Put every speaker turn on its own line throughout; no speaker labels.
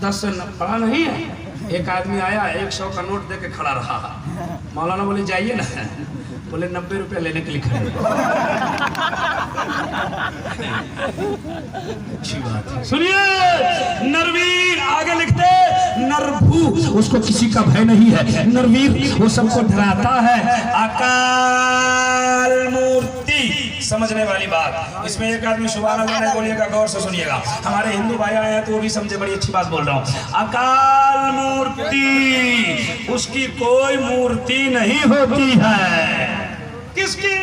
10 से पढ़ा नहीं है। एक आदमी आया 100 का नोट दे के खड़ा रहा। मौलाना बोले जाइए ना, बोले 90 रुपया लेने के लिए खड़े। अच्छी बात है। सुनिए, नरवीर आगे लिखते, नरभू उसको किसी का भय नहीं है। नरवीर वो सबको डराता है। अकाल मूर्ति, समझने वाली बात। इसमें एक आदमी सुभान अल्लाह नहीं बोलिएगा, गौर से सुनिएगा। हमारे हिंदू भाई आए हैं तो वो भी समझे, बड़ी अच्छी बात बोल रहा हूँ। अकाल मूर्ति, उसकी कोई मूर्ति नहीं होती है। किसकी?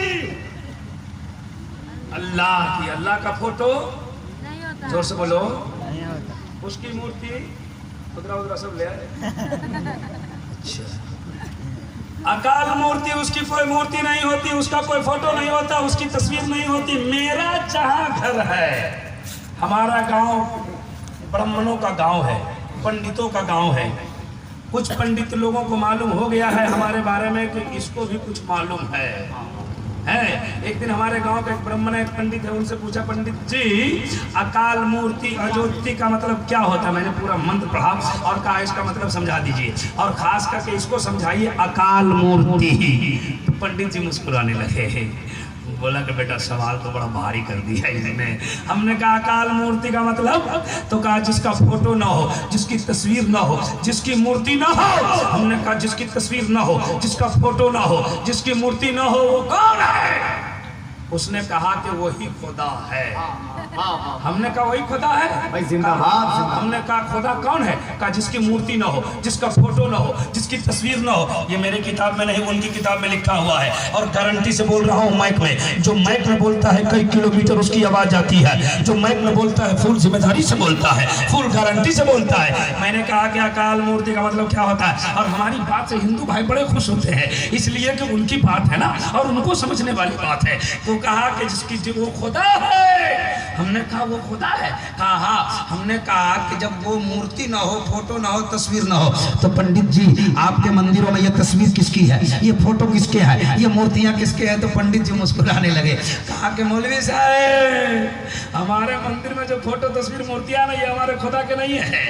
अल्लाह की। अल्लाह का फोटो नहीं होता, जोर से बोलो, नहीं होता। उसकी मूर्ति उधरा उधरा सब ले आए। अच्छा, अकाल मूर्ति, उसकी कोई मूर्ति नहीं होती, उसका कोई फोटो नहीं होता, उसकी तस्वीर नहीं होती। मेरा जहां घर है, हमारा गांव ब्राह्मणों का गांव है, पंडितों का गांव है। कुछ पंडित लोगों को मालूम हो गया है हमारे बारे में कि इसको भी कुछ मालूम है। एक दिन हमारे गांव का एक ब्राह्मण एक पंडित है, उनसे पूछा, पंडित जी अकाल मूर्ति अज्योति का मतलब क्या होता है? मैंने पूरा मंत्र पढ़ा और कहा इसका मतलब समझा दीजिए, और खास करके इसको समझाइए अकाल मूर्ति। तो पंडित जी मुस्कुराने लगे। बोला कि बेटा सवाल तो बड़ा भारी कर दिया इन्होंने। हमने कहा अकाल मूर्ति का मतलब, तो कहा जिसका फोटो ना हो, जिसकी तस्वीर ना हो, जिसकी मूर्ति ना हो। हमने कहा जिसकी तस्वीर ना हो, जिसका फोटो ना हो, जिसकी मूर्ति ना हो, वो कौन है? उसने कहा कि वही खुदा है। हमने कहा वही खुदा है भाई, जिंदाबाद। हमने कहा खुदा कौन है? कहा जिसकी मूर्ति ना हो, जिसका फोटो ना हो, जिसकी तस्वीर ना हो। ये मेरे किताब में नहीं, उनकी किताब में लिखा हुआ है, और गारंटी से बोल रहा हूँ माइक में। जो माइक में बोलता है कई किलोमीटर उसकी आवाज आती है, जो माइक में बोलता है फुल जिम्मेदारी से बोलता है, फुल गारंटी से बोलता है। मैंने कहा कि अकाल मूर्ति का मतलब क्या होता है, और हमारी बात से हिंदू भाई बड़े खुश होते हैं, इसलिए कि उनकी बात है ना और उनको समझने वाली बात है। तो कहा कि जिसकी वो खुदा है। हमने कहा वो खुदा है? कहा हाँ। हमने कहा कि जब वो मूर्ति ना हो, फोटो ना हो, तस्वीर ना हो, तो पंडित जी आपके मंदिरों में ये तस्वीर किसकी है, ये फोटो किसके है, ये मूर्तियां किसके हैं? तो पंडित जी मुस्कुराने लगे। कहा कि मौलवी साहब हमारे मंदिर में जो फोटो तस्वीर मूर्तियां नहीं है, हमारे खुदा के नहीं है।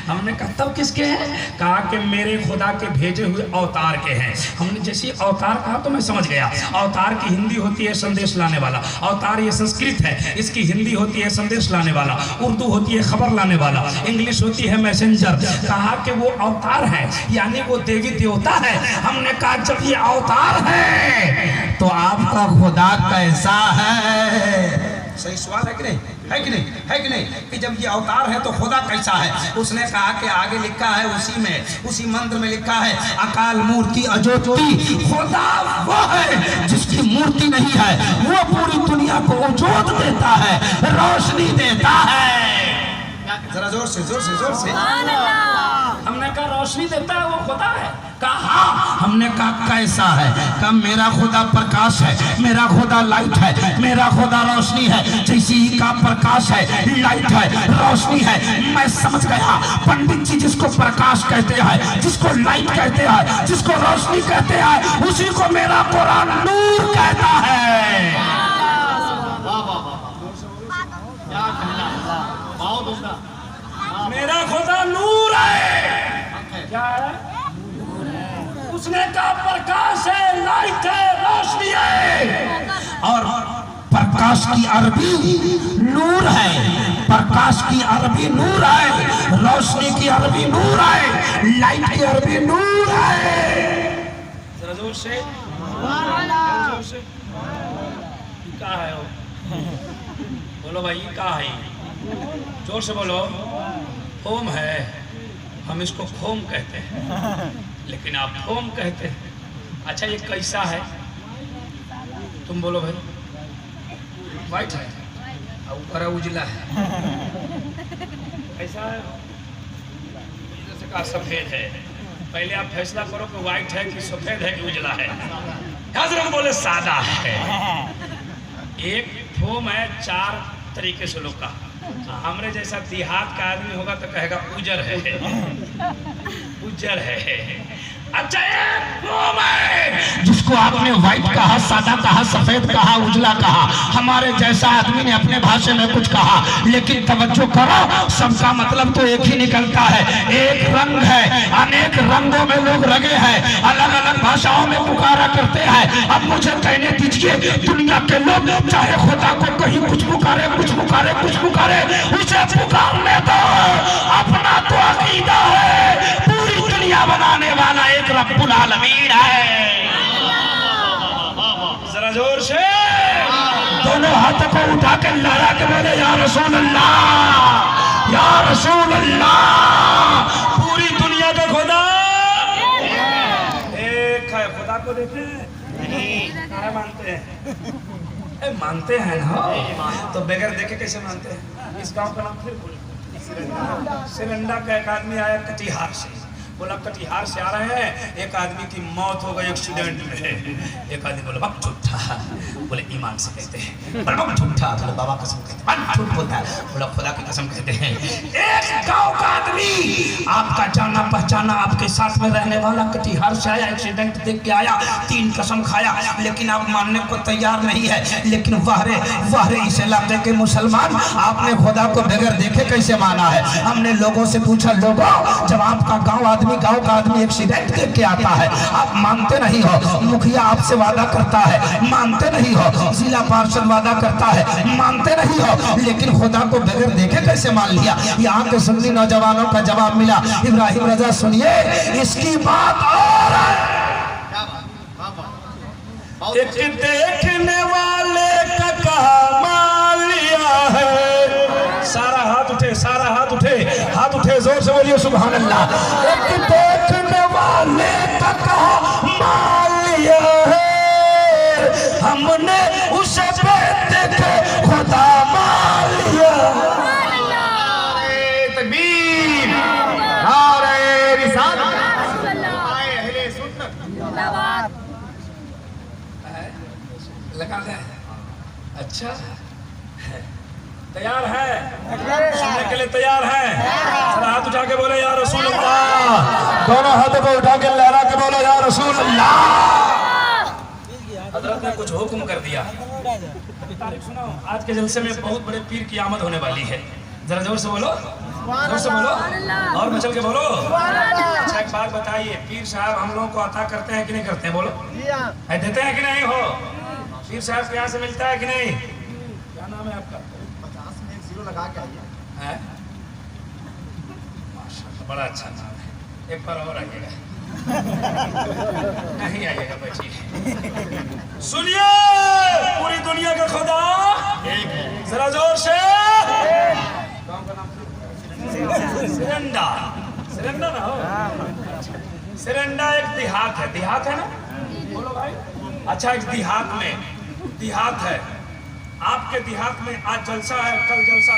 हमने कहा तब किसके हैं? कहा कि मेरे खुदा के भेजे हुए अवतार के हैं। हमने जैसे अवतार कहा तो मैं समझ गया। अवतार की हिंदी होती है संदेश लाने वाला, अवतार ये संस्कृत है, इसकी हिंदी होती है संदेश लाने वाला, उर्दू होती है खबर लाने वाला, इंग्लिश होती है मैसेंजर। कहा कि वो अवतार है, यानी वो देवी देवता है। हमने कहा जब ये अवतार है तो आपका खुदा कैसा है? सही सवाल है कि नहीं? है कि नहीं? है कि नहीं? कि जब ये अवतार है तो खुदा कैसा है? उसने कहा कि आगे लिखा है उसी में, उसी मंत्र में लिखा है अकाल मूर्ति अज्योति। खुदा वो है जिसकी मूर्ति नहीं है, वो पूरी दुनिया को उजोत देता है, रोशनी देता है। जरा जोर से जोर से जोर से। हमने कहा रोशनी देता है वो खुदा है? कहा। हमने कहा कैसा है? कहा मेरा खुदा प्रकाश है, मेरा खुदा लाइट है, मेरा खुदा रोशनी है। जैसी का प्रकाश है, लाइट है, रोशनी है। मैं समझ गया पंडित जी जिसको प्रकाश कहते हैं, जिसको लाइट कहते हैं, जिसको रोशनी कहते हैं, उसी को मेरा कुरान नूर कहता है। मेरा खुदा नूर है। क्या है? उसने कहा प्रकाश है, लाइट है, रोशनी है। और प्रकाश की अरबी नूर है, प्रकाश की अरबी नूर है, रोशनी की अरबी नूर है, लाइट की अरबी नूर है। जरा जोर से। क्या है वो? बोलो भाई क्या है? जोर से बोलो। फोम है, हम इसको फोम कहते हैं, लेकिन आप फोम कहते हैं। अच्छा ये कैसा है? तुम बोलो भाई। वाइट है और ऊपर उजला है। कैसा है? जैसे कहा सफेद है। पहले आप फैसला करो कि वाइट है कि सफेद है कि उजला है। हजरत बोले सादा है। एक फोम है 4 तरीके से लोग का। हमरे जैसा देहात का आदमी होगा तो कहेगा उजर है, उजर है। अच्छा जिसको आपने व्हाइट कहा, सादा कहा, सफेद कहा, उजला कहा, हमारे जैसा आदमी ने अपने भाषा में कुछ कहा, लेकिन तवज्जो करो, सबका मतलब तो एक ही निकलता है। एक रंग है, अनेक रंगों में लोग रंगे हैं, अलग अलग भाषाओं में पुकारा करते हैं। अब मुझे कहने दीजिए, दुनिया के लोग चाहे खुदा को कहीं कुछ पुकारे, कुछ पुकारे, कुछ पुकारे, उसे पुकारने दो। अपना तो अकीदा है, पूरी दुनिया बनाने वाला एक रब्बुल आलमीन है। जरा जोर से दोनों हाथों को उठा के लहरा के बोले या रसूल अल्लाह, या रसूल अल्लाह। पूरी दुनिया का खुदा एक है। खुदा को देखे नहीं मानते हैं, मानते हैं ना, तो बगैर देखे कैसे मानते हैं? इस गांव का नाम फिर बोले। सिरंडा का एक आदमी आया कटिहार से, बोला कटिहार से आ रहे हैं, एक आदमी की मौत हो गई एक्सीडेंट में। एक आदमी बोला बाप झूठा, बोले ईमान से कहते हैं। बाप झूठा, बोले बाबा कसम कहते हैं। झूठ बोलता है, बोला खुदा की कसम कहते हैं। एक गांव का आदमी आपका जाना पहचाना, आपके साथ में रहने वाला, कटिहार से आया, एक्सीडेंट देख के आया, 3 कसम खाया, लेकिन आप मानने को तैयार नहीं है। लेकिन वाहरे वाहरे इस इलाके के मुसलमान, आपने खुदा को बगैर देखे कैसे माना है? हमने लोगों से पूछा, लोगों जब आपका गांव का आदमी एक्सीडेंट देख के आता है, आप मानते नहीं हो। मुखिया आपसे वादा करता है, मानते नहीं हो। जिला पार्षद वादा करता है, मानते नहीं हो। लेकिन खुदा को बगैर देखे कैसे मान लिया? यहाँ के सुन्नी नौजवानों का जवाब मिला। इब्राहिम रजा सुनिए, इसकी बात और है। एक देखने वाले का कहा मान लिया है। सारा हाथ उठे, सारा हाथ उठे, हाथ उठे, जोर से बोलिए सुभान अल्लाह। एक देखने वाले का कहा मान लिया है, हमने उसे देखे खुदा मान लिया। तकबीर, नारे रिसालत, अहले सुन्नत। लगा दे। अच्छा तैयार है? सुनने के लिए तैयार है? हाथ उठा के बोले या रसूल अल्लाह। दोनों हाथों को उठा के लहरा के बोले या रसूल अल्लाह। हजरत ने कुछ हुक्म कर दिया। तारीख सुनाओ, आज के जलसे में बहुत बड़े पीर की आमद होने वाली है। जरा जोर से बोलो, जोर से बोलो और मचल के बोलो। अच्छा एक बात बताइए, पीर साहब हम लोगों को अता करते हैं कि नहीं करते हैं? बोलो, देते हैं कि नहीं? हो पीर साहब के यहाँ से मिलता है कि नहीं? क्या नाम है आपका? 50 में 1 0 लगा के आइए। माशाल्लाह, बड़ा अच्छा नाम है। एक बार और आइएगा। नहीं आइएगा, बैठिए। सुनिए, पूरी दुनिया का खुदा एक है। जरा जोर से। गाँव का नाम सिरंडा। सिरंडा ना हो, सिरंडा एक देहात है। देहात है ना? बोलो भाई। अच्छा, एक देहात है। आपके देहात में आज जलसा है, कल जलसा।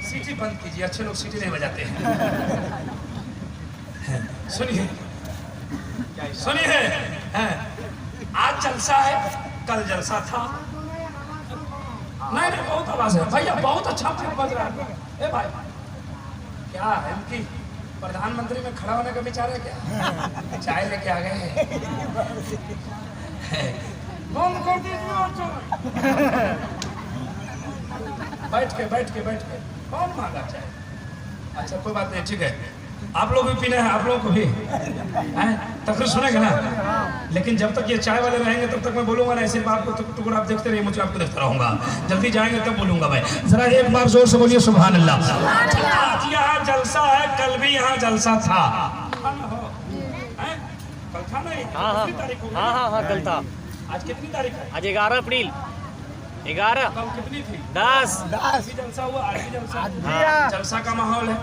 सीटी बंद कीजिए, अच्छे लोग सीटी नहीं बजाते हैं। सुनिए सुनिए, आज जलसा है, कल जलसा था। नहीं बहुत आवाज है भैया, बहुत अच्छा बज रहा है। ए भाई, क्या है इनकी प्रधानमंत्री में खड़ा होने का विचार है क्या? चाय लेके आ गए हैं। बैठ के कौन मांगा चाय? अच्छा कोई बात नहीं, ठीक है। आप लोग भी पीना है, आप लोगों को भी तकरीर सुनेगा ना। लेकिन जब तक ये चाय वाले रहेंगे तब तक मैं बोलूंगा ना। सिर्फ आपको टुकड़ा आप देखते रहिए, मुझे आपको देखता रहूंगा। जल्दी जाएंगे तब बोलूंगा मैं। जरा एक बार जोर से बोलिए सुभान अल्लाह। आज यहाँ जलसा है, कल भी यहाँ जलसा था। कल था नहीं? हाँ कल था। आज कितनी तारीख है? आज 11 अप्रैल। 11 कल कितनी थी? 10 जलसा हुआ। आज भी जलसा। जलसा का माहौल है।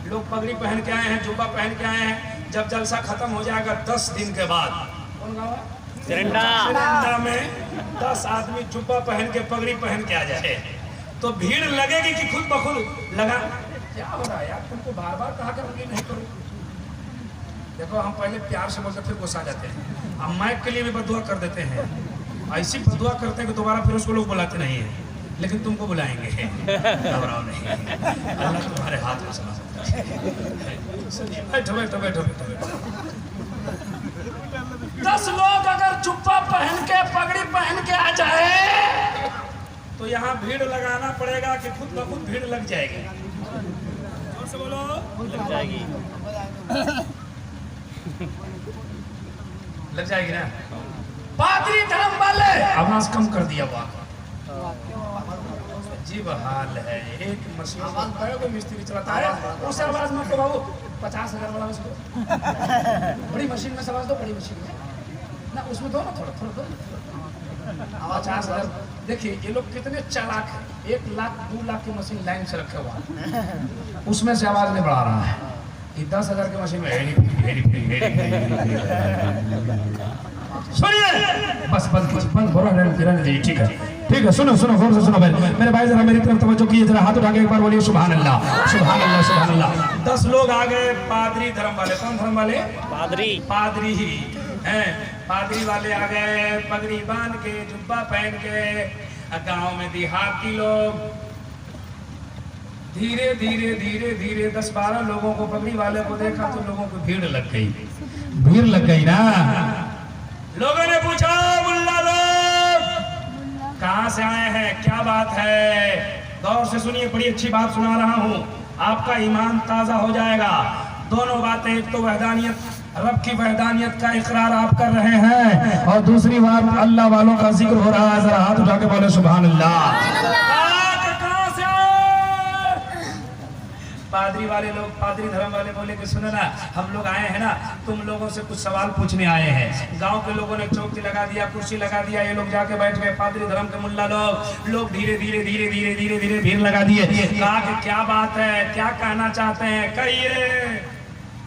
लोग पगड़ी पहन के आए हैं, जुब्बा पहन के आए हैं। जब जलसा खत्म हो जाएगा 10 दिन के बाद, कौन गाँव है? सिरंडा में 10 आदमी जुब्बा पहन के, पगड़ी पहन के आ जाए तो भीड़ लगेगी कि खुद ब खुद लगा। क्या हो रहा है यार? तुमको बार बार कहा करोगे नहीं करो। देखो, हम पहले प्यार से बोलते फिर गुस्सा जाते हैं। हम माइक के लिए भी बदुआ कर देते हैं। ऐसी बदुआ करते हैं कि दोबारा फिर उसको लोग बुलाते नहीं हैं। लेकिन तुमको बुलाएंगे, घबराओ नहीं, अल्लाह तुम्हारे हाथ में समा सकता है। बैठो बैठो बैठो बैठो। 10 लोग अगर जुब्बा पहन के पगड़ी पहन के आ जाए तो यहाँ भीड़ लगाना पड़ेगा कि खुद ब खुद भीड़ लग जाएगी? और से बोलो, लग जाएगी। लग जाएगी ना? पादरी धर्म वाले आवाज कम कर दिया हुआ जी हाल है। एक मशीन को मिस्त्री चलाता है, उस आवाज में तो बाबू 50,000 वाला उसको बड़ी मशीन में आवाज दो, बड़ी मशीन में ना, उसमें दो ना, थोड़ा थोड़ा दो 50,000। देखिए ये लोग कितने चालाक है, 1 लाख 2 लाख की मशीन लाइन से रखे हुआ, उसमें से आवाज नहीं बढ़ा रहा है। ये 10,000 की मशीन में सुनिए, बस बंद हो रहा है, ठीक है ठीक है। सुनो सुनो गौर से सुनो भाई, मेरे भाई जरा मेरी तरफ तवज्जो कीजिए, जरा हाथ उठा के एक बार बोलिए सुभान अल्लाह सुभान अल्लाह सुभान अल्लाह। 10 लोग आ गए पादरी धर्म वाले। कौन धर्म वाले? पादरी ही हैं। पादरी वाले आ गए पगड़ी बांध के, जुब्बा पहन के। गांव में देहाती लोग धीरे धीरे धीरे धीरे 10-12 लोगों को, पगड़ी वाले को देखा तो लोगों को भीड़ लग गई ना। लोगों ने पूछा, मुल्ला लोग कहाँ से आए हैं, क्या बात है? गौर से सुनिए, बड़ी अच्छी बात सुना रहा हूँ, आपका ईमान ताजा हो जाएगा। दोनों बातें, एक तो वहदानियत, रब की वहदानियत का इकरार आप कर रहे हैं, और दूसरी बात अल्लाह वालों का जिक्र हो रहा है। जरा हाथ उठा के बोले सुभान अल्लाह। पादरी वाले लोग, पादरी धर्म वाले बोले कि सुनो ना, हम लोग आए हैं ना, तुम लोगों से कुछ सवाल पूछने आए हैं। गांव के लोगों ने चौकी लगा दिया, कुर्सी लगा दिया, ये लोग जाके बैठ गए। पादरी धर्म के मुल्ला लोग धीरे धीरे धीरे धीरे धीरे धीरे भीड़ लगा दिए। कहा कि क्या बात है, क्या कहना चाहते हैं, कहिए।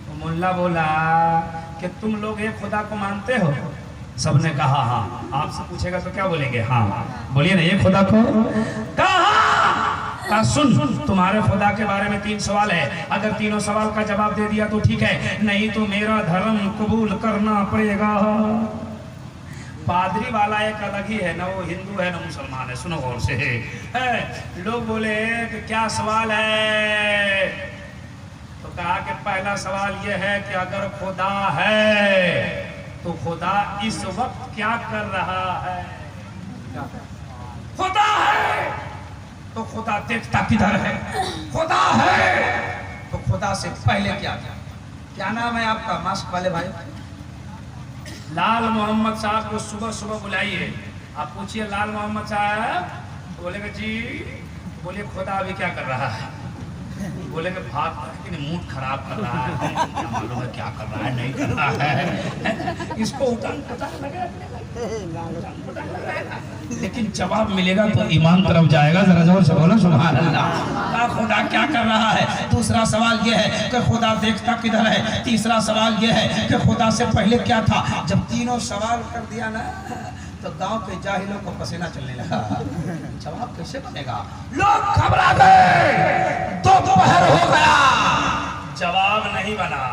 तो मुल्ला बोला कि तुम लोग एक खुदा को मानते हो? सबने कहा हाँ। आपसे पूछेगा तो क्या बोलेंगे? हाँ। बोलिए ना, एक खुदा को कहा। सुन, तुम्हारे खुदा के बारे में 3 सवाल है, अगर तीनों सवाल का जवाब दे दिया तो ठीक है, नहीं तो मेरा धर्म कबूल करना पड़ेगा। पादरी वाला एक अलग ही है, ना वो हिंदू है ना मुसलमान है। सुनो गौर से है। लोग बोले कि क्या सवाल है? तो कहा कि पहला सवाल ये है कि अगर खुदा है तो खुदा इस वक्त क्या कर रहा है? खुदा है तो खुदा देखता किधर है? खुदा है तो खुदा से पहले क्या नाम है आपका मास्क वाले भाई? लाल मोहम्मद साहब को सुबह सुबह बुलाइए, आप पूछिए लाल मोहम्मद साहब, बोलेगा जी, बोलिए खुदा अभी क्या कर रहा है? बोलेंगे भाग मूड खराब कर रहा है, क्या मालूम है क्या कर रहा है, नहीं कर रहा है। इसको उठान लगेगा, लेकिन जवाब मिलेगा तो ईमान तरफ जाएगा। जरा जोर से बोलो सुभान अल्लाह। खुदा क्या कर रहा है? दूसरा सवाल यह है कि खुदा देखता किधर है? तीसरा सवाल यह है कि खुदा से पहले क्या था? जब तीनों सवाल कर दिया ना, तो गांव के जाहिलों को पसीना चलने लगा। जवाब कैसे बनेगा? लोग घबरा गए। दोपहर हो गया, जवाब नहीं बना।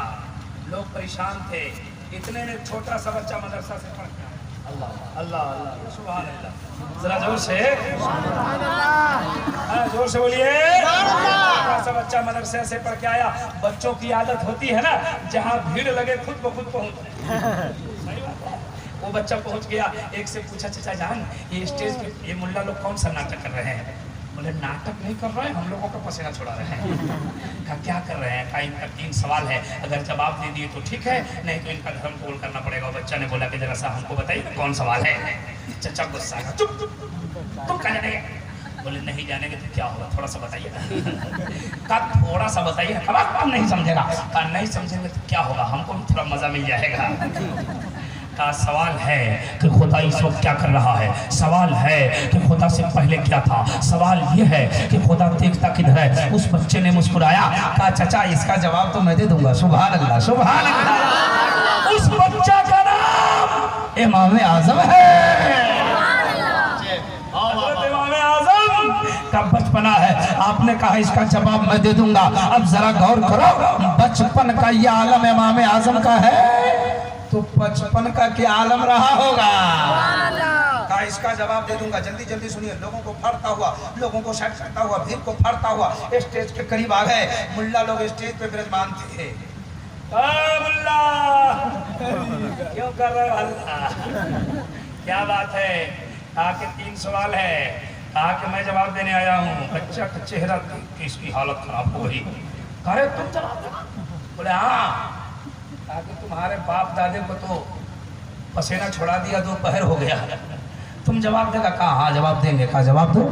लोग परेशान थे। इतने में छोटा सा बच्चा मदरसा से पढ़ के आया। अल्लाह अल्लाह अल्लाह सुभान अल्लाह। जरा जोर से जोर से बोलिए। छोटा सा बच्चा मदरसे से पढ़ के आया। बच्चों की आदत होती है ना, जहाँ भीड़ लगे खुद ब खुद पहुंच। वो बच्चा पहुंच गया, एक से पूछा, चाचा जान ये स्टेज पे ये मुल्ला लोग कौन सा नाटक कर रहे हैं? बोले नाटक नहीं कर रहे हैं, हम लोगों का पसीना छुड़ा रहे हैं। कहा क्या कर रहे हैं? कहा इनका 3 सवाल है, अगर जवाब दे दिए तो ठीक है, नहीं तो इनका धर्म कबूल करना पड़ेगा। बच्चा ने बोला कि जरा सा हमको बताइए कौन सवाल है। चचा गुस्सा है, चुप तुम कहाँ जानेंगे? बोले नहीं जानेंगे तो क्या होगा, थोड़ा सा बताइए। कहा थोड़ा सा बताइए। कहा नहीं समझेगा। कहा नहीं समझेंगे तो क्या होगा, हमको भी थोड़ा मजा मिल जाएगा। का सवाल है कि खुदा इस वक्त क्या कर रहा है? सवाल है कि खुदा से पहले क्या था? सवाल ये है कि खुदा देखता किधर है? उस बच्चे ने मुस्कुराया, कहा चाचा इसका जवाब तो मैं दे दूंगा। सुभान अल्लाह सुभान अल्लाह। उस बच्चा का नाम इमाम आजम है। इमाम आजम का बचपना है। आपने कहा इसका जवाब मैं दे दूंगा। अब जरा गौर करो, बचपन का ये आलम इमाम आजम का है, तो बचपन का क्या आलम रहा होगा? कहा इसका जवाब दे दूंगा। जल्दी जल्दी सुनिए। लोगों को फाड़ता हुआ, लोगों को साइड करता हुआ, भीड़ को फाड़ता हुआ स्टेज के करीब आ गए। मुल्ला लोग स्टेज पे विराजमान थे। मुल्ला क्यों कर रहे हो हल्ला? क्या बात है? कहा कि 3 सवाल है। कहा कि मैं जवाब देने आया हूँ। बच्चा का चेहरा देख के इसकी हालत खराब हो गई। कहे तुम चलाते हो? बोले हाँ। कहा कि तुम्हारे बाप दादे को तो पसीना छोड़ा दिया, दोपहर हो गया, तुम जवाब देगा? कहा हाँ जवाब देंगे। कहा जवाब दो।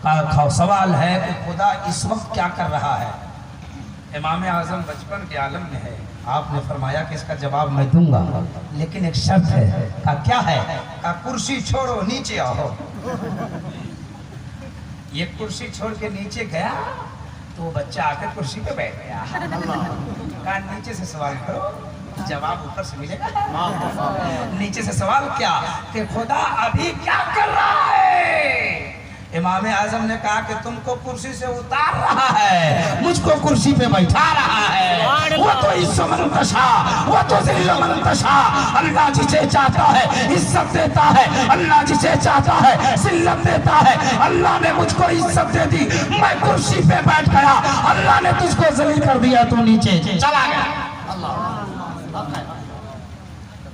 कहा सवाल है कि खुदा इस वक्त क्या कर रहा है? इमाम आजम बचपन के आलम में है। आपने फरमाया कि इसका जवाब मैं दूंगा, लेकिन एक शर्त है। कहा क्या है? कहा कुर्सी छोड़ो नीचे आओ। ये कुर्सी छोड़ के नीचे गया तो बच्चा आकर कुर्सी पे बैठ गया। कहा नीचे से सवाल करो, जवाब ऊपर से मिलेगा। नीचे से सवाल क्या कि खुदा अभी क्या कर रहा है? इमाम आजम ने कहा कि तुमको कुर्सी से उतार रहा है, मुझको कुर्सी पे बैठा रहा है। वो तो इज्जतमंतशा, वो तो जिल्लतमंतशा। अल्लाह जिसे चाहता है इज्जत देता है, अल्लाह जिसे चाहता है जिल्लत देता है। अल्लाह ने मुझको इज्जत दे दी, मैं कुर्सी पे बैठ गया। अल्लाह ने तुझको जलील कर दिया, तू नीचे चला गया।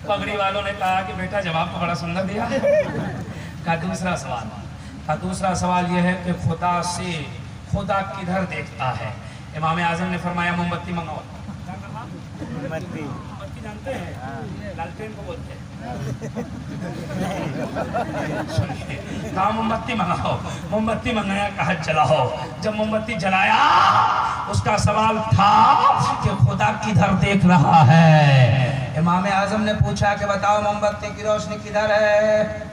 पगड़ी वालों ने कहा कि बेटा जवाब तो बड़ा सुंदर दिया है। कहा दूसरा सवाल। का दूसरा सवाल यह है कि खुदा किधर देखता है? इमाम आजम ने फरमाया मोमबत्ती मंगाओ। मोमबत्ती जानते हैं? लालटेन को बोलते हैं। कहा मोमबत्ती मंगाओ। मोमबत्ती मंगाया, कहा जलाओ। जब मोमबत्ती जलाया, उसका सवाल था कि खुदा किधर देख रहा है? इमाम आजम ने पूछा कि बताओ मोमबत्ती की रोशनी किधर है?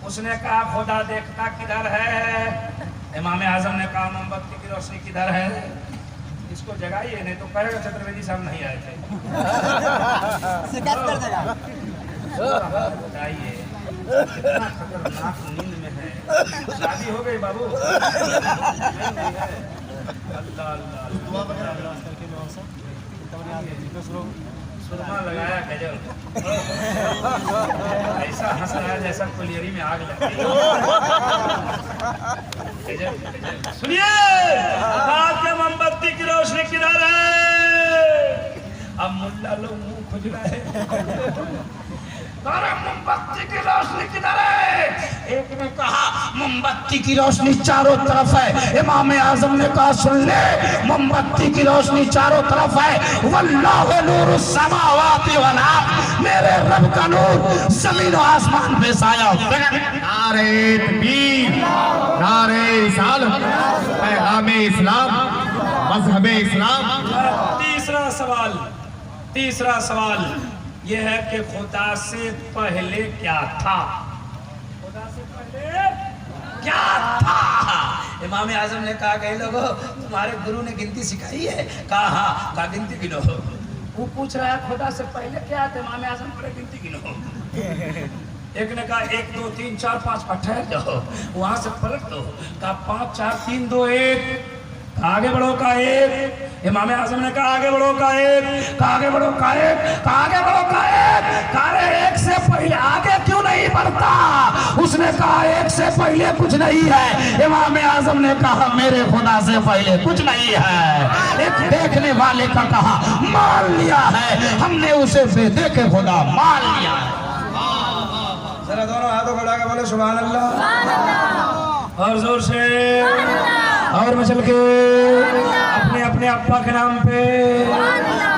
उसने कहा खुदा देखता किधर है? इमाम आजम ने कहा मोमबत्ती की रोशनी किधर है? इसको जगाइए, नहीं तो कहेगा चतुर्वेदी साहब नहीं आए थे। बताइए कितना खतरनाक नींद में है। शादी हो गई बाबू? सुरमा लगाया गजल, ऐसा हंस रहा है जैसा कुलियरी में आग लगती है। सुनिए, मोमबत्ती की रोशनी किधर है? अब मुल्ला लोग मुंह खुज रहे हैं। मोमबत्ती की रोशनी किधर है? एक ने कहा मोमबत्ती की रोशनी चारों तरफ है। इमाम आजम ने कहा सुन ले, मोमबत्ती की रोशनी चारों तरफ है। वल्लाहु नूरुस समावाति वल अर्द, मेरे रब का नूर जमीन और आसमान पे साया।
नारे तकबीर, नारे रिसालत, पैगामे इस्लाम, मजहबे इस्लाम।
तीसरा सवाल यह है कि खुदा से पहले क्या था? खुदा से पहले क्या था? इमाम आजम ने कहा गए लोगों, तुम्हारे गुरु ने गिनती सिखाई है? कहा हाँ। कहा गिनती गिनो। वो पूछ रहा है खुदा से पहले क्या था? इमाम आजम पर गिनती गिनो। एक ने कहा 1 2 3 4 5, ठहर जाओ, वहां से पलट दो। कहा 5 4 3 2 1, आगे बढ़ो का 1। इमाम आजम ने कहा आगे बढ़ो का 1, कहा आगे बढ़ो का 1, कहा आगे बढ़ो का 1। कहा 1 से पहले आगे क्यों नहीं बढ़ता? उसने कहा 1 से पहले कुछ नहीं है। इमाम आजम ने कहा मेरे खुदा से पहले कुछ नहीं है। एक देखने वाले का कहा मान लिया है हमने, उसे बेदेखे खुदा मान लिया है। जरा दोनों हाथों को लगा बोले सुभान अल्लाह, और जोर से और मचल के अपने अपने अब्बा के नाम पे,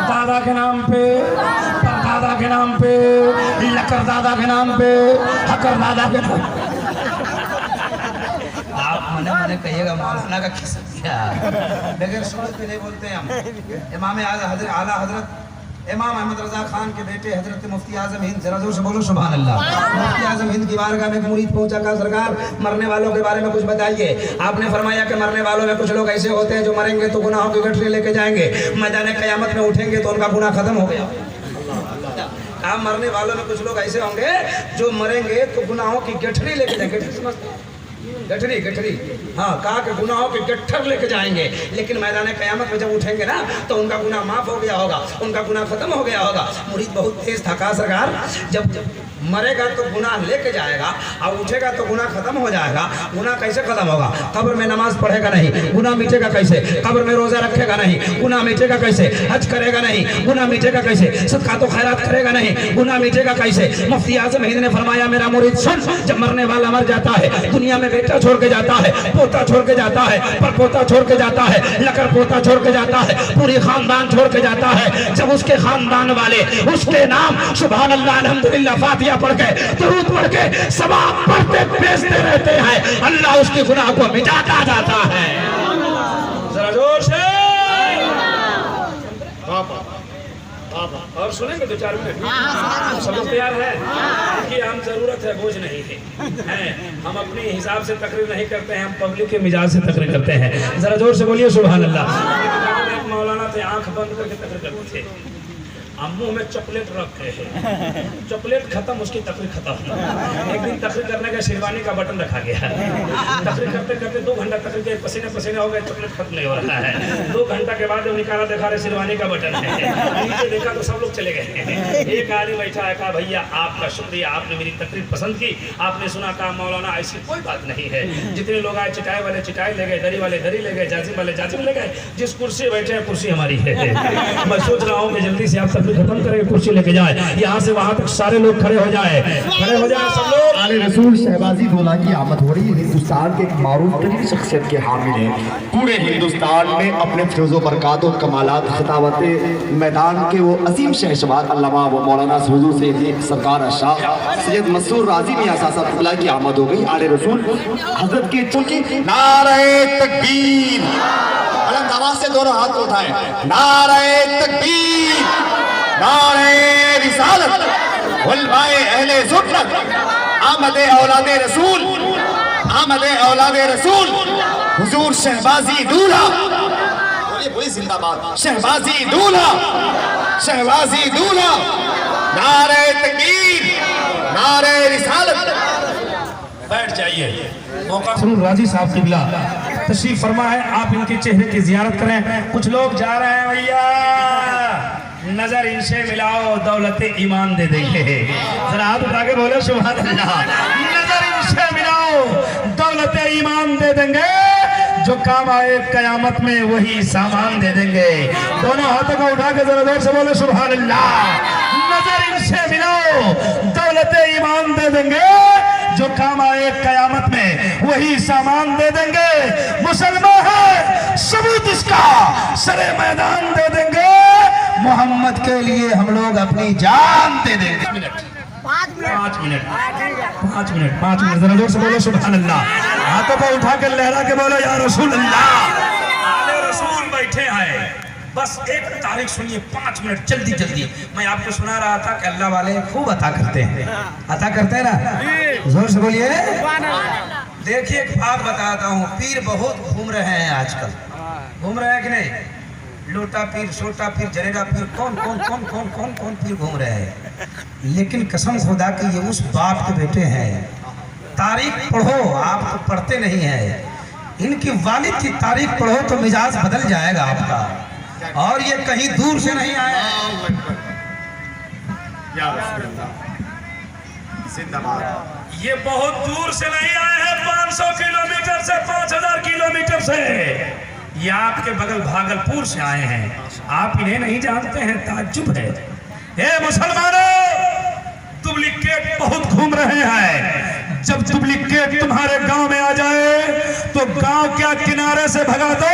दादा के नाम पे, दादा के नाम पे, लकर दादा के नाम पे, हकर दादा के नाम। आप मने मने कहिएगा मौलाना का किस्सा दिया, बगैर सूरत पे नहीं बोलते हैं हम। इमाम आला हजरत इमाम अहमद रजा खान के बेटे हजरत मुफ्ती आजम हिंद, जरा जोर से बोलो सुभान अल्लाह। मुफ्ती आजम हिंद की बारगाह में एक मुरीद पहुंचा, कहा सरकार मरने वालों के बारे में कुछ बताइए। आपने फरमाया कि मरने वालों में कुछ लोग ऐसे होते हैं जो मरेंगे तो गुनाहों की गठरी लेके जाएंगे, मैदान क़यामत में उठेंगे तो उनका गुनाह खत्म हो गया। कहा मरने वालों में कुछ लोग ऐसे होंगे जो मरेंगे तो गुनाहों की गठरी लेके जाएंगे। गठरी गठरी, हाँ, कहा कि गुनाहों के गट्ठर लेके जाएंगे, लेकिन मैदान क़यामत में जब उठेंगे ना तो उनका गुनाह माफ हो गया होगा, उनका गुनाह खत्म हो गया होगा। मुरीद बहुत तेज था। कहा सरकार जब मरेगा तो गुनाह लेके जाएगा और उठेगा तो गुनाह खत्म हो जाएगा। गुनाह कैसे खत्म होगा? कब्र में नमाज पढ़ेगा नहीं, गुनाह मिटेगा कैसे? कब्र में रोजा रखेगा नहीं, गुनाह मिटेगा कैसे? हज करेगा नहीं, गुनाह मिटेगा कैसे? सदका तो खैरात करेगा नहीं, गुनाह मिटेगा कैसे? मुफ्ती आजम हिंद ने फरमाया, मेरा मुरीद सुन, जब मरने वाला मर जाता है, दुनिया में बेटा छोड़ के जाता है, पोता छोड़ के जाता है, पर पोता छोड़ के जाता है, लकर पोता छोड़ के जाता है, पूरी खानदान छोड़ के जाता है। जब उसके खानदान वाले उसके नाम सुभान अल्लाह अल्हम्दुलिल्लाह फातिहा पढ़ के दुरूद पढ़ के सवाब पढ़ते भेजते रहते हैं, अल्लाह उसके गुनाह को मिटाता जाता है। जरा जोर से और सुनेंगे 2-4 मिनट। समझ तैयार है कि हम जरूरत है, बोझ नहीं है। हम अपने हिसाब से तकरीर नहीं करते हैं, हम पब्लिक के मिजाज से तकरीर करते हैं। जरा जोर से बोलिए सुभान अल्लाह। एक मौलाना थे, आंख बंद करके तकरीर करते थे, मुंह में चॉकलेट रखे हैं, चॉकलेट खत्म, उसकी तकरीर खत्म। एक दिन तकरीर करने का शेरवानी का बटन रखा गया, तकरीर करते करते 2 घंटा तकरीर के पसीने पसीने हो गए, चॉकलेट खत्म नहीं हो रहा है। 2 घंटा के बाद निकाला, देखा रहे शेरवानी का बटन है, नीचे देखा तो सब लोग चले गए। एक आदमी बैठा है, कहा भैया आपका शुक्रिया, आपने मेरी तकरीर पसंद की, आपने सुना, कहा मौलाना ऐसी कोई बात नहीं है, जितने लोग आए चिटाई वाले चिटाई ले गए, दरी वाले दरी ले गए, जाजिम वाले जाजिम ले गए, जिस कुर्सी बैठे हैं कुर्सी हमारी है। मैं सोच रहा हूँ कि जल्दी से आप खत्म करके कुर्सी लेके जाए, यहाँ से वहाँ तक सारे लोग खड़े हो जाए, खड़े हो जाए सब लोग।
आले रसूल शहबाजी दोला की आमद हो रही है। हिंदुस्तान के एक मारूफ तरीन शख्सियत के हामिल हैं। पूरे हिंदुस्तान में अपने फिरोज़ो बरक़ात और कमालात खिताबत मैदान के वो अजीम शहसवार अल्लामा व मौलाना हुज़ूर से सरकार शाह सैयद मसूर राजी मियां साहब की आमद हो गई। आले रसूल हजरत के चुनके नारे तकबीर, बुलंद आवाज से दोनों हाथ उठाएं, नारे तकबीर, नारे रिसालत, उलमाए अहले सुन्नत, आमदे औलादे रसूल, आमदे औलादे रसूल, हुजूर शहबाजी दूल्हा, बोलिए जिंदाबाद, शहबाजी दूल्हा, शहबाजी दूल्हा, नारे तकबीर, नारे रिसालत। बैठ जाइए। मौका राजी साहब किबला तशरीफ फरमा है, आप इनके चेहरे की जियारत करें। कुछ लोग जा रहे हैं, भैया नजर इनसे मिलाओ, दौलत ईमान दे देंगे। जरा हाथ उठा के बोलो सुभान अल्लाह। नजर इनसे मिलाओ, दौलत ईमान दे देंगे, जो काम आए कयामत में वही सामान दे देंगे। दोनों हाथों को उठा के जरा जोर से बोलो सुभान अल्लाह। नजर इनसे मिलाओ, दौलत ईमान दे देंगे, जो काम आए कयामत में वही सामान दे देंगे। मुसलमान है सबूत इसका, सरे मैदान दे देंगे, मोहम्मद के लिए हम लोग अपनी जान दे देंगे। 5 मिनट जरा जोर से बोलो सुभान अल्लाह। हाथों को उठा के लहरा के बोलो या रसूल अल्लाह। आले रसूल बैठे हैं, बस एक तारीख सुनिए, 5 मिनट जल्दी जल्दी। मैं आपको सुना रहा था कि अल्लाह वाले खूब अता करते हैं, अता करते हैं ना, जोर से बोलिए। देखिए एक बात बताता हूँ, पीर बहुत घूम रहे हैं आजकल, घूम रहे हैं कि नहीं? लोटा पीर, छोटा पीर, जनेरा पीर, कौन कौन कौन कौन कौन कौन पीर घूम रहे हैं। लेकिन कसम खुदा की ये उस बाप के बेटे हैं। तारीख पढ़ो, आप तो पढ़ते नहीं हैं, इनकी वालिद की तारीख पढ़ो तो मिजाज बदल जाएगा आपका। और ये कहीं दूर से नहीं आए, ये बहुत दूर से नहीं आए हैं, 500 किलोमीटर से, 5000 किलोमीटर से, ये आपके बगल भागलपुर से आए हैं। आप इन्हें नहीं जानते हैं, ताज्जुब है। हे मुसलमानों, डुप्लीकेट बहुत घूम रहे हैं। जब डुप्लीकेट तुम्हारे गांव में आ जाए तो गांव क्या किनारे से भगा दो,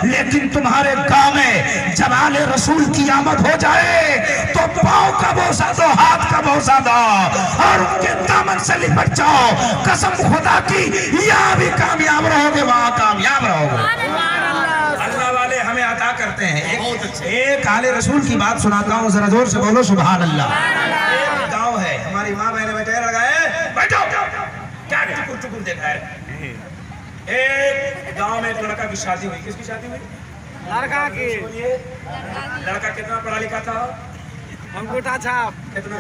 लेकिन तुम्हारे गांव में जब आले रसूल की आमद हो जाए तो पांव का बोसा दो, हाथ का बोसा दो और उनके दामन से लिपट जाओ। कसम खुदा की, यहाँ भी कामयाब रहोगे, वहां कामयाब रहोगे। अल्लाह वाले हमें अता करते हैं। एक आले रसूल की बात सुनाता हूँ, जरा जोर से बोलो सुभान अल्लाह। एक गाँव है, हमारी माँ बहने बैठे लगाए, बैठो, क्या टुकुर टुकुर देखा है। एक गांव में एक लड़का की शादी हुई। किसकी शादी हुई? लड़का की। लड़का कितना पढ़ा लिखा था? अंगूठा छाप। कितना?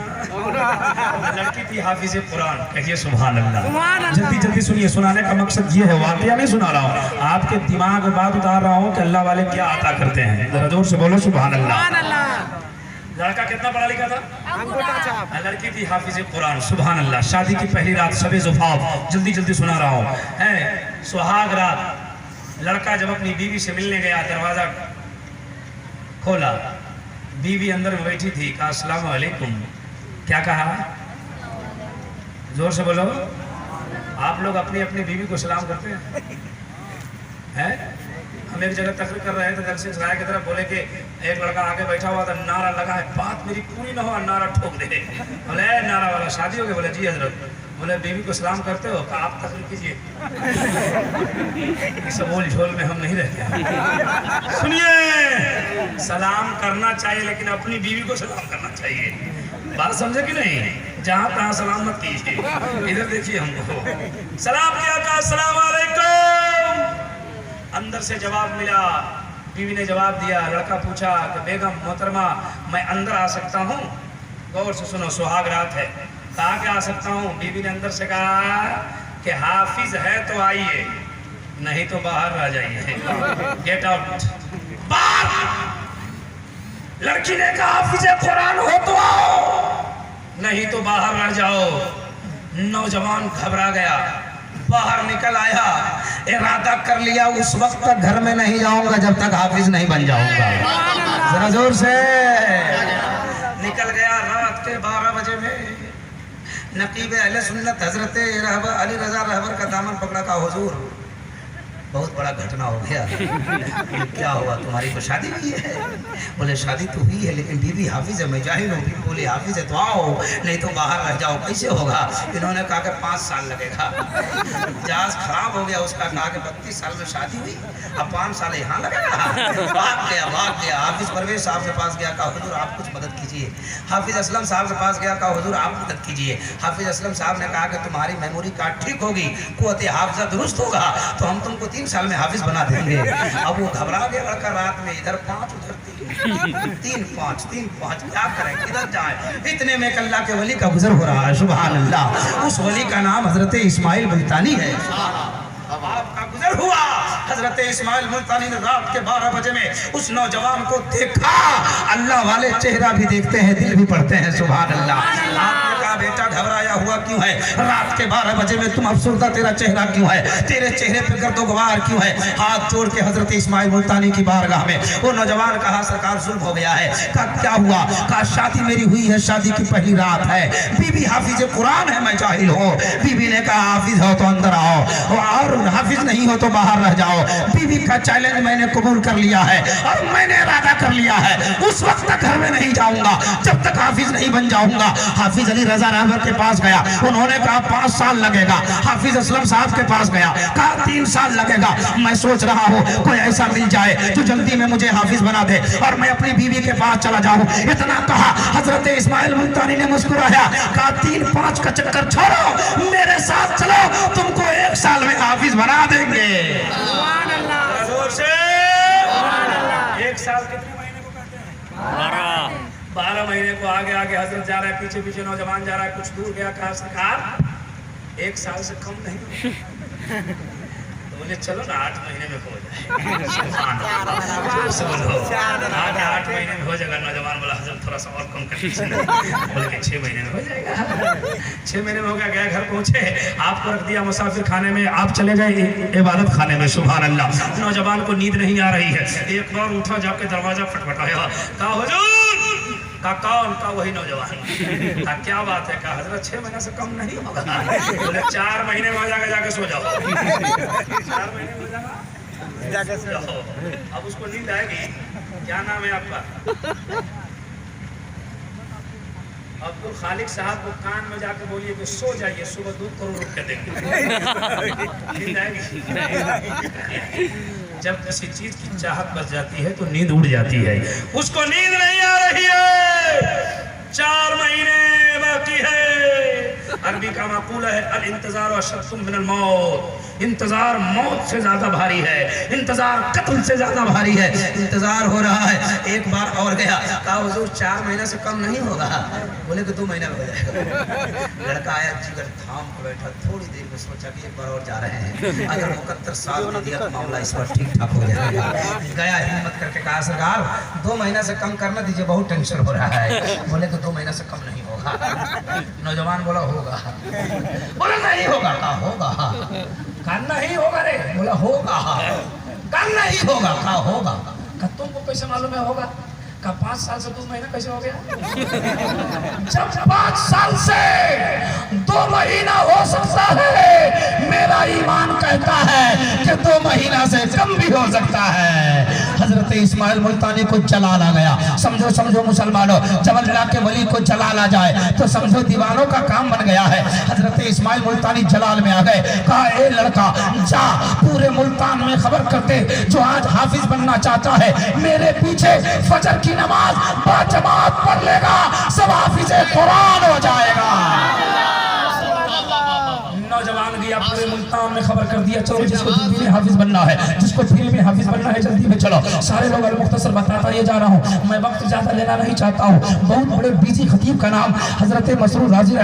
लड़की थी हाफिज कुरान। कहिए सुभान अल्लाह। जल्दी जल्दी सुनिए, सुनाने का मकसद ये है, वाकया नहीं सुना रहा हूँ, आपके दिमाग में बात उतार रहा हूँ कि अल्लाह वाले क्या अता करते हैं। जरा जोर से बोलो सुभान अल्लाह। लड़का कितना पढ़ा लिखा था?
लड़की थी हाफिज कुरान, सुभान अल्लाह। शादी की पहली रात, शबे ज़ुफ़ाफ, जल्दी जल्दी सुना रहा हूँ, है सुहाग रात। लड़का जब अपनी बीवी से मिलने गया, दरवाज़ा खोला, बीवी अंदर में बैठी थी, कहा अस्सलाम वालेकुम। क्या कहा? जोर से बोलो। आप लोग अपनी अपनी बीवी को सलाम करते हैं? हम एक जगह तकरीर कर रहे थे, दरसे सराय की तरफ, बोले कि एक लड़का आगे बैठा हुआ था, नारा लगा है, बात मेरी पूरी ना हो, नारा ठोक दे। बोले नारा वाला शादी हो गई? बोले जी हजरत। बोले बीवी को सलाम करते हो? कहा आप तकरीर कीजिए। इस बोल झोल में हम नहीं रहते। सुनिए, सलाम करना चाहिए, लेकिन अपनी बीवी को सलाम करना चाहिए। बात समझे कि नहीं? जहाँ तहाँ सलाम मत कीजिए। इधर देखिए हमको। सलाम किया, कहा अस्सलाम वालेकुम। अंदर से जवाब मिला, बीवी ने जवाब दिया। लड़का पूछा कि बेगम मोहतरमा, मैं अंदर आ सकता हूँ? गौर से सुनो, सुहाग रात है। कहा कि आ सकता हूँ। बीवी ने अंदर से कहा कि हाफिज है तो आइए, नहीं तो बाहर आ जाइए। गेट आउट, बाहर। लड़की ने कहा हाफिज कुरान हो तो आओ, नहीं तो बाहर आ जाओ। नौजवान घबरा गया, बाहर निकल आया, इरादा कर लिया उस वक्त तक घर में नहीं जाऊंगा जब तक हाफिज नहीं बन जाऊंगा। जरा जोर से। निकल गया। रात के 12 बजे में नकीब अहले सुन्नत हजरत अली रजा रहबर का दामन पकड़ा, का हुजूर बहुत बड़ा घटना हो गया। क्या हुआ? तुम्हारी तो शादी हुई है। बोले शादी तो हुई है, लेकिन बीवी हाफिज है, मैं जाहिल हूँ। बीवी बोले हाफिज है तो आओ, नहीं तो बाहर रह जाओ। कैसे होगा? इन्होंने कहा कि 5 साल लगेगा। जहाज खराब हो गया उसका। कहा कि 32 साल में शादी हुई, अब 5 साल यहाँ लगेगा। भाग गया। हाफिज परवेज साहब के पास गया, कहा हुजूर आप कुछ मदद कीजिए। हाफिज असलम साहब के पास गया, कहा हुजूर आप मदद कीजिए। हाफिज असलम साहब ने कहा कि तुम्हारी मेमोरी कार्ड ठीक होगी, कुव्वत हाफिजा दुरुस्त होगा, तो हम तुमको 3 साल में हाफिज बना देंगे। अब वो घबरा गया लड़का। रात में इधर 5 उधर 3 5 क्या करें, किधर जाए? इतने में अल्लाह के वली का गुजर हो रहा है, सुभान अल्लाह। उस वली का नाम हजरत इस्माइल मुल्तानी है। आपका गुजर हुआ। हजरत इस्माइल मुल्तानी ने रात के 12 बजे में उस नौजवान को देखा। अल्लाह वाले चेहरा भी देखते हैं, दिल भी पढ़ते हैं, सुभान अल्लाह। आपने कहा बेटा घबराया हुआ क्यों है? रात के 12 बजे में तुम अफसरदा, तेरा चेहरा क्यों है? तेरे चेहरे पे गर्दोगवार क्यों है? हाथ जोड़ के हजरत इस्माइल मुल्तानी की बारगाह में वो नौजवान कहा सरकार जुल्म हो गया है। कहा क्या हुआ? कहा शादी मेरी हुई है, शादी की पहली रात है, बीबी हाफिज कुरान है, मैं जाहिल हूँ। बीबी ने कहा हाफिज हो तो अंदर आओ, और हाफिज नहीं हो तो बाहर रह जाओ। बीवी का चैलेंज मैंने कबूल कर लिया है, और मैंने इरादा कर लिया है उस वक्त तक घर में नहीं जाऊंगा जब तक हाफिज नहीं बन जाऊंगा। हाफिज अली रजा रहबर के पास गया, उन्होंने कहा 5 साल लगेगा। हाफिज असलम साहब के पास गया, कहा 3 साल लगेगा। मैं सोच रहा हूँ कोई ऐसा मिल जाए जो जल्दी में मुझे हाफिज बना दे और मैं अपनी बीवी के पास चला जाऊं। इतना कहा, हजरत इस्माइल मुल्तानी ने मुस्कुराया, कहा 3-5 का चक्कर छोड़ो, मेरे साथ चलो, तुमको 1 साल में हाफिज बना देंगे। 1 साल कितने महीने को कहते हैं? 12 महीने को। आगे आगे हजरत जा रहा है, पीछे पीछे नौजवान जा रहा है। कुछ दूर गया, कहा सरकार 1 साल से कम नहीं। तो बोले चलो ना 8 महीने में हो जाए। 8 महीने में हो जाएगा। नौजवान बोला हजरत थोड़ा सा और कम कर दीजिए। बोले कि 6 महीने में हो जाएगा। 6 महीने में हो गया। गया घर पहुंचे, आपको रख दिया मुसाफिर खाने में, आप चले गए इबादत खाने में, सुभान अल्लाह। नौजवान को नींद नहीं आ रही है। एक बार उठा, जाके दरवाजा खटखटाया, कहा हुजूर। का कौन? का वही नौजवान। का क्या बात है? का हजरत 6 महीने से कम नहीं होगा। बोले 4 महीने में हो जाएगा, जाके सो जाओ। 4 महीने में हो जाएगा, जाके सो जाओ। अब उसको नींद आएगी। क्या नाम है आपका? अब्दुल खालिक साहब को कान में जाके बोलिए कि सो जाइए, सुबह 2 करोड़ रुपये देंगे। नींद आएगी? जब किसी चीज की चाहत बच जाती है तो नींद उड़ जाती है। उसको नींद नहीं आ रही है, 4 महीने बाकी है। अरबी का माकूल है अल इंतजार अशद्दु मिनल मौत। इंतजार मौत से ज्यादा भारी है, इंतजार कत्ल से ज्यादा भारी है। इंतजार हो रहा है। एक बार और गया, कहा हुजूर 4 महीना से कम नहीं होगा। बोले कि 2 महीना में हो जाएगा। लड़का आया, जिगर थाम के बैठा, थोड़ी देर में सोचा कि एक बार और जा रहे हैं, अगर 71 साल में दिया तो मामला इस बार ठीक ठाक हो जाएगा। गया, हिम्मत करके कहा सरकार 2 महीना से कम करना दीजिए, बहुत टेंशन हो रहा है। बोले कि 2 महीना से कम नहीं होगा। नौजवान बोला होगा। बोला नहीं होगा। कहा होगा। कहा नहीं होगा रे। बोला होगा। कहा नहीं होगा। कहा होगा। कहा तुमको कैसे मालूम है होगा? कहा 5 साल से 2 महीना कैसे हो गया? जब 5 साल से 2 महीना हो सकता है, मेरा ईमान कहता है कि 2 महीना से कम भी हो सकता है। हजरत इस्माइल मुल्तानी को जलाल आ गया। समझो समझो मुसलमानों, जब अल्लाह के वली को जलाल आ जाए तो समझो दीवानों का काम बन गया है। हजरत इस्माइल मुल्तानी जलाल में आ गए। कहा ए लड़का, जा पूरे मुल्तान में खबर करते, जो आज हाफिज बनना चाहता है मेरे पीछे फजर की नमाज बाजमात पढ़ लेगा, सब हाफिज कुरान हो जाएगा। नौजवान गया, पूरे मुल्तान में खबर कर दिया, चलो जिसको दिल्ली में हाफिज बनना है, जिसको दिल्ली में हाफिज बनना है, जल्दी में चलो। सारे लोग मुख्तसर बताता ये जा रहा हूँ, मैं वक्त ज्यादा लेना नहीं चाहता हूँ। बहुत बड़े बीजी खतीब का नाम हजरत मसरूर राजी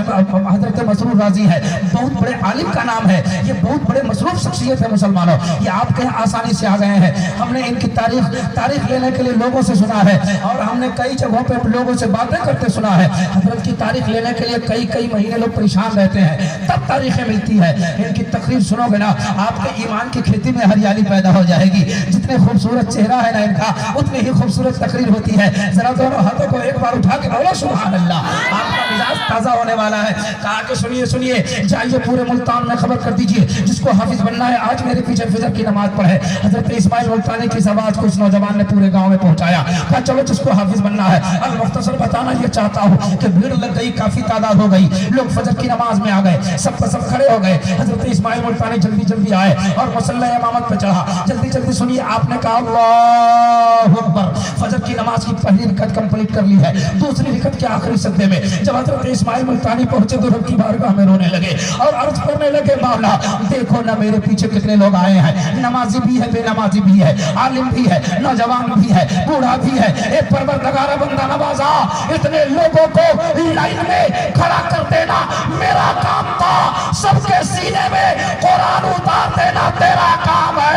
है। बहुत बड़े आलिम का नाम है। ये बहुत बड़े मसरूफ शख्सियत है मुसलमानों। ये आपके यहाँ आसानी से आ गए हैं। हमने इनकी तारीख लेने के लिए लोगों से सुना है, और हमने कई जगहों पर लोगों से बातें करते सुना है। हजरत की तारीख लेने के लिए कई महीने लोग परेशान रहते हैं, तब तारीखें मिलती है। इनकी तकरीर सुनोगे ना, आपके ईमान की खेती में हरियाली पैदा हो जाएगी। जितने खूबसूरत चेहरा है ना इनका, उतनी ही खूबसूरत तकरीर होती है। जरा दोनों हाथों को एक बार उठा के बोलो सुभान अल्लाह, आपका मिजाज ताजा होने वाला है। कहा कि सुनिए, जाइए पूरे मुल्तान में खबर कर दीजिए, जिसको हाफिज बनना है आज मेरे पीछे फजर की नमाज पढ़े। हजरत इस्माइल मुल्तानी की आवाज को उस नौजवान ने पूरे गाँव में पहुंचाया। कहा चलो जिसको हाफिज बनना है। अब मुख्तसर बताना ये चाहता हूँ कि भीड़ लग गई, काफी तादाद हो गई, लोग फजर की नमाज में आ गए, सब खड़े हो गए। हजरत इस्माइल मुल्तानी जल्दी आए और मुसल्ला इमामत पे चढ़ा। जल्दी सुनिए, आपने कहा अल्लाहु अकबर, फजर की नमाज की पहली रिकत कंप्लीट कर ली है। दूसरी रिकत के आखिरी सजदे में जब हजरत इस्माइल मुल्तानी पहुंचे तो रब की बारगाह में रोने लगे और अर्ज करने लगे, मौला देखो ना मेरे पीछे कितने लोग आए हैं, नमाजी भी है, बेनमाजी भी है, आलिम भी है, नौजवान भी है, बूढ़ा भी है। एक परवरदिगार बंदा नवाजा, इतने लोगों को लाइन में खड़ा कर देना मेरा काम था, सबके सीने में कुरान उतार देना तेरा काम है।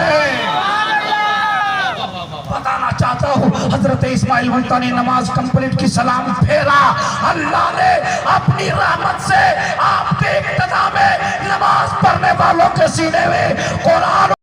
बताना चाहता हूँ, हजरत इस्माइल मुल्तानी नमाज कंप्लीट की सलाम फेरा, अल्लाह ने अपनी रहमत से आपके इब्तिदा में नमाज पढ़ने वालों के सीने में कुरान